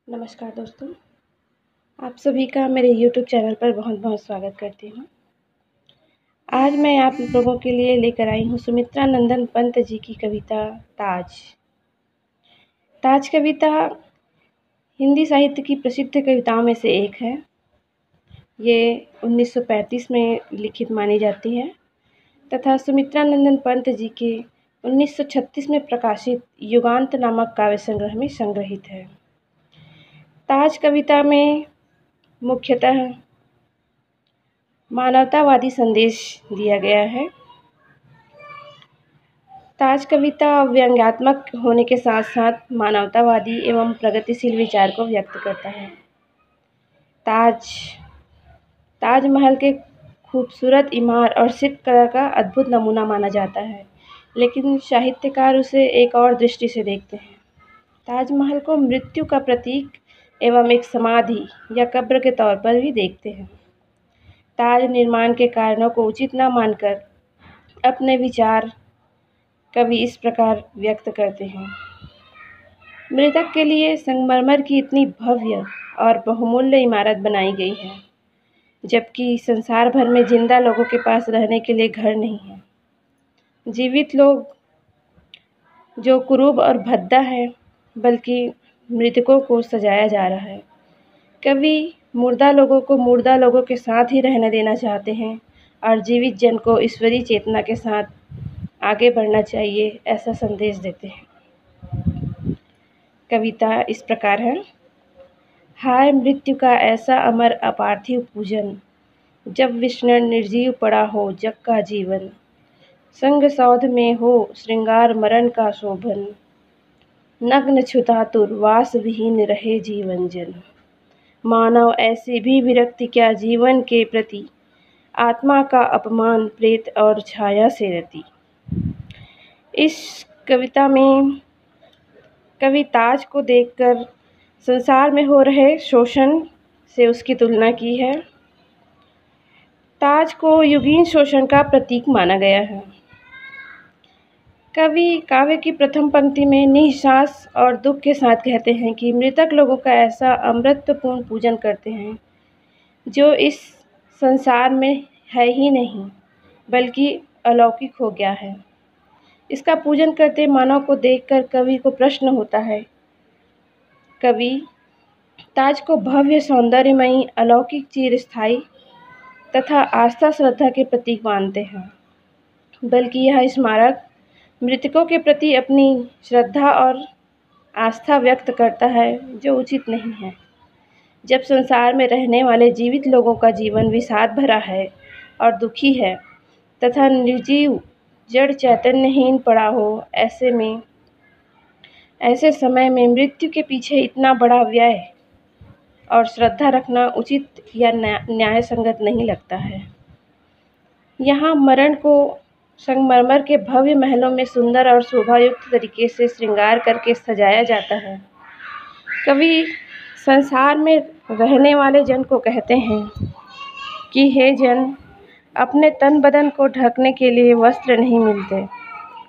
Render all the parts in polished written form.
नमस्कार दोस्तों, आप सभी का मेरे यूट्यूब चैनल पर बहुत बहुत स्वागत करती हूँ। आज मैं आप लोगों के लिए लेकर आई हूँ सुमित्रा नंदन पंत जी की कविता ताज। ताज कविता हिंदी साहित्य की प्रसिद्ध कविताओं में से एक है। ये 1935 में लिखित मानी जाती है तथा सुमित्रा नंदन पंत जी के 1936 में प्रकाशित युगांत नामक काव्य संग्रह में संग्रहित है। ताज कविता में मुख्यतः मानवतावादी संदेश दिया गया है। ताज कविता व्यंग्यात्मक होने के साथ साथ मानवतावादी एवं प्रगतिशील विचार को व्यक्त करता है। ताजमहल के खूबसूरत इमारत और शिल्पकला का अद्भुत नमूना माना जाता है, लेकिन साहित्यकार उसे एक और दृष्टि से देखते हैं। ताजमहल को मृत्यु का प्रतीक एवं एक समाधि या कब्र के तौर पर भी देखते हैं। ताज निर्माण के कारणों को उचित न मानकर अपने विचार कवि इस प्रकार व्यक्त करते हैं। मृतक के लिए संगमरमर की इतनी भव्य और बहुमूल्य इमारत बनाई गई है, जबकि संसार भर में जिंदा लोगों के पास रहने के लिए घर नहीं है। जीवित लोग जो कुरूप और भद्दा है, बल्कि मृतकों को सजाया जा रहा है। कवि मुर्दा लोगों को मुर्दा लोगों के साथ ही रहने देना चाहते हैं और जीवित जन को ईश्वरीय चेतना के साथ आगे बढ़ना चाहिए, ऐसा संदेश देते हैं। कविता इस प्रकार है। हाय मृत्यु का ऐसा अमर अपार्थिव पूजन, जब विष्णु निर्जीव पड़ा हो जग का जीवन। संग सौध में हो श्रृंगार मरण का शोभन, नग्न छुतातुर वास विहीन रहे जीवन जन। मानव ऐसी भी विरक्ति क्या जीवन के प्रति, आत्मा का अपमान प्रेत और छाया से रति। इस कविता में कवि ताज को देखकर संसार में हो रहे शोषण से उसकी तुलना की है। ताज को युगीन शोषण का प्रतीक माना गया है। कवि काव्य की प्रथम पंक्ति में निःश्वास और दुख के साथ कहते हैं कि मृतक लोगों का ऐसा अमृतपूर्ण पूजन करते हैं जो इस संसार में है ही नहीं, बल्कि अलौकिक हो गया है। इसका पूजन करते मानव को देखकर कवि को प्रश्न होता है। कवि ताज को भव्य सौंदर्यमयी अलौकिक चिरस्थायी तथा आस्था श्रद्धा के प्रतीक मानते हैं, बल्कि यह स्मारक मृतकों के प्रति अपनी श्रद्धा और आस्था व्यक्त करता है, जो उचित नहीं है। जब संसार में रहने वाले जीवित लोगों का जीवन विषाद भरा है और दुखी है तथा निर्जीव जड़ चैतन्यहीन पड़ा हो, ऐसे समय में मृत्यु के पीछे इतना बड़ा व्यय और श्रद्धा रखना उचित या न्याय संगत नहीं लगता है। यहाँ मरण को संगमरमर के भव्य महलों में सुंदर और शोभायुक्त तरीके से श्रृंगार करके सजाया जाता है। कवि संसार में रहने वाले जन को कहते हैं कि हे जन, अपने तन बदन को ढकने के लिए वस्त्र नहीं मिलते,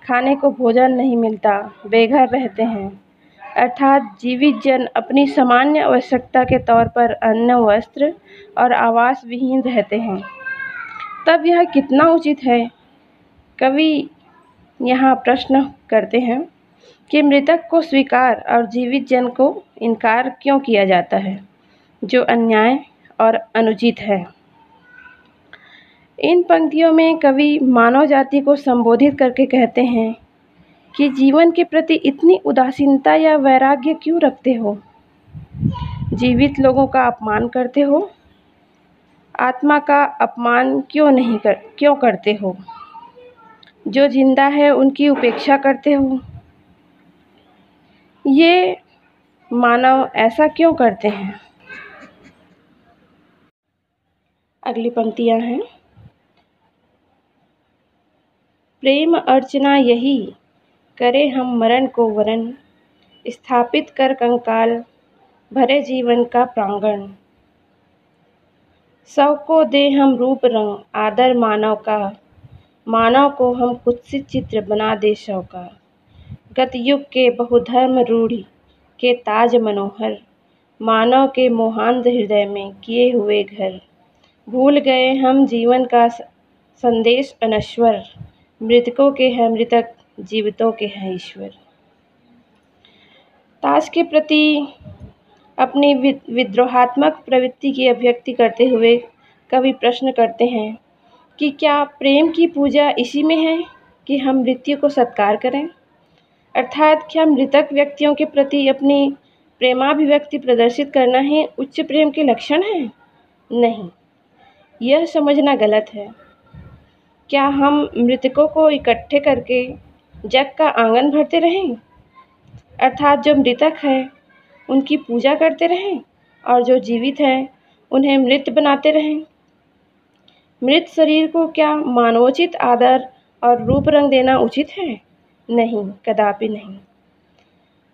खाने को भोजन नहीं मिलता, बेघर रहते हैं। अर्थात जीवित जन अपनी सामान्य आवश्यकता के तौर पर अन्न, वस्त्र और आवास विहीन रहते हैं। तब यह कितना उचित है? कवि यहाँ प्रश्न करते हैं कि मृतक को स्वीकार और जीवित जन को इनकार क्यों किया जाता है, जो अन्याय और अनुचित है। इन पंक्तियों में कवि मानव जाति को संबोधित करके कहते हैं कि जीवन के प्रति इतनी उदासीनता या वैराग्य क्यों रखते हो? जीवित लोगों का अपमान करते हो, आत्मा का अपमान क्यों करते हो? जो जिंदा है उनकी उपेक्षा करते हो। ये मानव ऐसा क्यों करते हैं? अगली पंक्तियां हैं। प्रेम अर्चना यही करे हम मरण को वरण, स्थापित कर कंकाल भरे जीवन का प्रांगण। सौ को दे हम रूप रंग आदर मानव का, मानव को हम कुत्सित चित्र बना दे शव का। गत युग के बहुधर्म रूढ़ी के ताज मनोहर, मानव के मोहांध हृदय में किए हुए घर। भूल गए हम जीवन का संदेश अनश्वर, मृतकों के हैं मृतक, जीवितों के हैं ईश्वर। ताज के प्रति अपनी विद्रोहात्मक प्रवृत्ति की अभिव्यक्ति करते हुए कवि प्रश्न करते हैं कि क्या प्रेम की पूजा इसी में है कि हम मृत्यु को सत्कार करें? अर्थात क्या मृतक व्यक्तियों के प्रति अपनी प्रेमाभिव्यक्ति प्रदर्शित करना ही उच्च प्रेम के लक्षण है? नहीं, यह समझना गलत है। क्या हम मृतकों को इकट्ठे करके जग का आंगन भरते रहें, अर्थात जो मृतक है उनकी पूजा करते रहें और जो जीवित हैं उन्हें मृत बनाते रहें? मृत शरीर को क्या मानवोचित आदर और रूप रंग देना उचित है? नहीं, कदापि नहीं।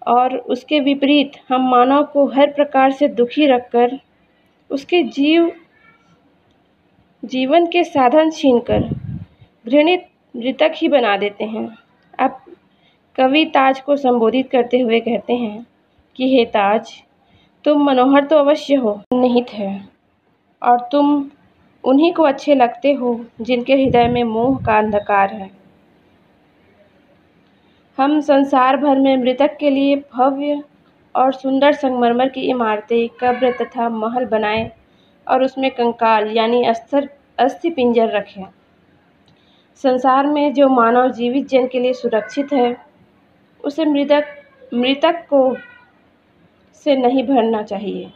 और उसके विपरीत हम मानव को हर प्रकार से दुखी रखकर उसके जीवन के साधन छीनकर घृणित मृतक ही बना देते हैं। अब कवि ताज को संबोधित करते हुए कहते हैं कि हे ताज, तुम मनोहर तो अवश्य हो, निहित है, और तुम उन्हीं को अच्छे लगते हो जिनके हृदय में मोह का अंधकार है। हम संसार भर में मृतक के लिए भव्य और सुंदर संगमरमर की इमारतें, कब्र तथा महल बनाएं और उसमें कंकाल यानी अस्थि पिंजर रखें। संसार में जो मानव जीवित जन के लिए सुरक्षित है उसे मृतक को से नहीं भरना चाहिए।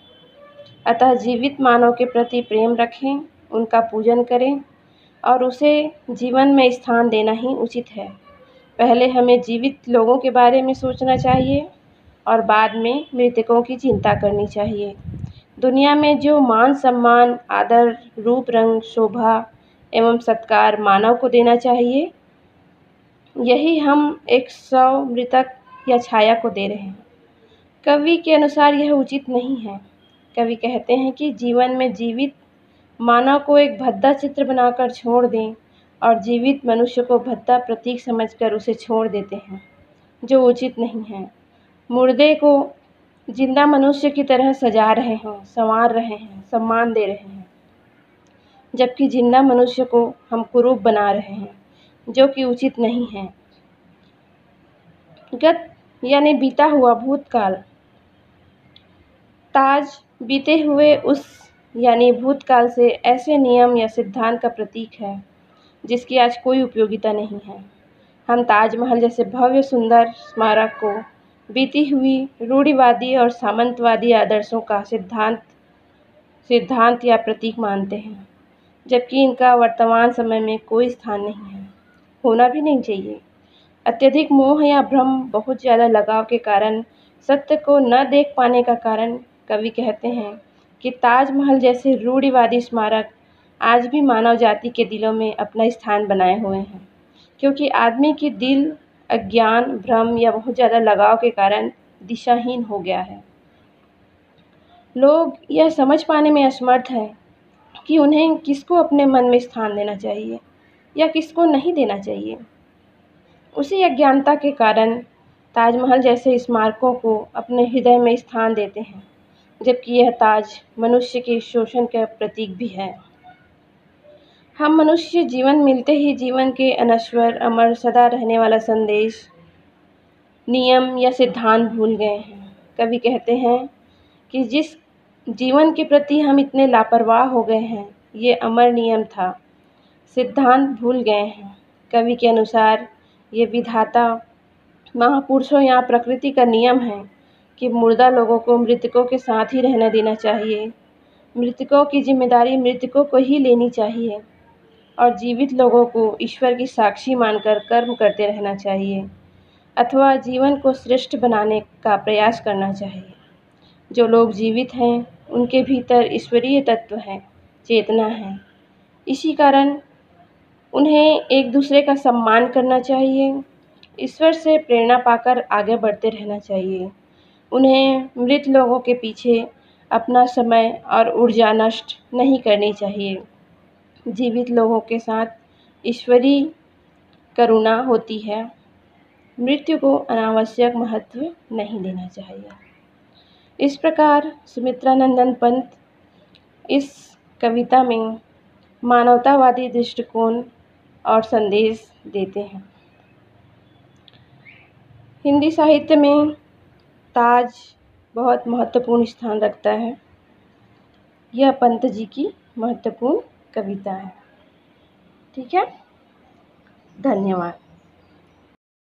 अतः जीवित मानव के प्रति प्रेम रखें, उनका पूजन करें और उसे जीवन में स्थान देना ही उचित है। पहले हमें जीवित लोगों के बारे में सोचना चाहिए और बाद में मृतकों की चिंता करनी चाहिए। दुनिया में जो मान सम्मान, आदर, रूप रंग, शोभा एवं सत्कार मानव को देना चाहिए, यही हम एक शव, मृतक या छाया को दे रहे हैं। कवि के अनुसार यह उचित नहीं है। कवि कहते हैं कि जीवन में जीवित मानव को एक भद्दा चित्र बनाकर छोड़ दें और जीवित मनुष्य को भद्दा प्रतीक समझकर उसे छोड़ देते हैं, जो उचित नहीं है। मुर्दे को जिंदा मनुष्य की तरह सजा रहे हैं, संवार रहे हैं, सम्मान दे रहे हैं, जबकि जिंदा मनुष्य को हम कुरूप बना रहे हैं, जो कि उचित नहीं है। गत यानी बीता हुआ भूतकाल। ताज बीते हुए उस यानी भूतकाल से ऐसे नियम या सिद्धांत का प्रतीक है जिसकी आज कोई उपयोगिता नहीं है। हम ताजमहल जैसे भव्य सुंदर स्मारक को बीती हुई रूढ़िवादी और सामंतवादी आदर्शों का सिद्धांत या प्रतीक मानते हैं, जबकि इनका वर्तमान समय में कोई स्थान नहीं है, होना भी नहीं चाहिए। अत्यधिक मोह या भ्रम, बहुत ज़्यादा लगाव के कारण, सत्य को न देख पाने का कारण कवि कहते हैं कि ताजमहल जैसे रूढ़िवादी स्मारक आज भी मानव जाति के दिलों में अपना स्थान बनाए हुए हैं, क्योंकि आदमी की दिल अज्ञान, भ्रम या बहुत ज़्यादा लगाव के कारण दिशाहीन हो गया है। लोग यह समझ पाने में असमर्थ हैं कि उन्हें किसको अपने मन में स्थान देना चाहिए या किसको नहीं देना चाहिए। उसी अज्ञानता के कारण ताजमहल जैसे स्मारकों को अपने हृदय में स्थान देते हैं, जबकि यह ताज मनुष्य के शोषण का प्रतीक भी है। हम मनुष्य जीवन मिलते ही जीवन के अनश्वर, अमर, सदा रहने वाला संदेश, नियम या सिद्धांत भूल गए हैं। कवि कहते हैं कि जिस जीवन के प्रति हम इतने लापरवाह हो गए हैं, ये अमर नियम था, सिद्धांत भूल गए हैं। कवि के अनुसार ये विधाता महापुरुषों या प्रकृति का नियम है कि मुर्दा लोगों को मृतकों के साथ ही रहना देना चाहिए, मृतकों की जिम्मेदारी मृतकों को ही लेनी चाहिए और जीवित लोगों को ईश्वर की साक्षी मानकर कर्म करते रहना चाहिए अथवा जीवन को श्रेष्ठ बनाने का प्रयास करना चाहिए। जो लोग जीवित हैं उनके भीतर ईश्वरीय तत्व है, चेतना है। इसी कारण उन्हें एक दूसरे का सम्मान करना चाहिए, ईश्वर से प्रेरणा पाकर आगे बढ़ते रहना चाहिए। उन्हें मृत लोगों के पीछे अपना समय और ऊर्जा नष्ट नहीं करनी चाहिए। जीवित लोगों के साथ ईश्वरीय करुणा होती है, मृत्यु को अनावश्यक महत्व नहीं देना चाहिए। इस प्रकार सुमित्रा नंदन पंत इस कविता में मानवतावादी दृष्टिकोण और संदेश देते हैं। हिंदी साहित्य में ताज बहुत महत्वपूर्ण स्थान रखता है। यह पंत जी की महत्वपूर्ण कविता है। ठीक है, धन्यवाद।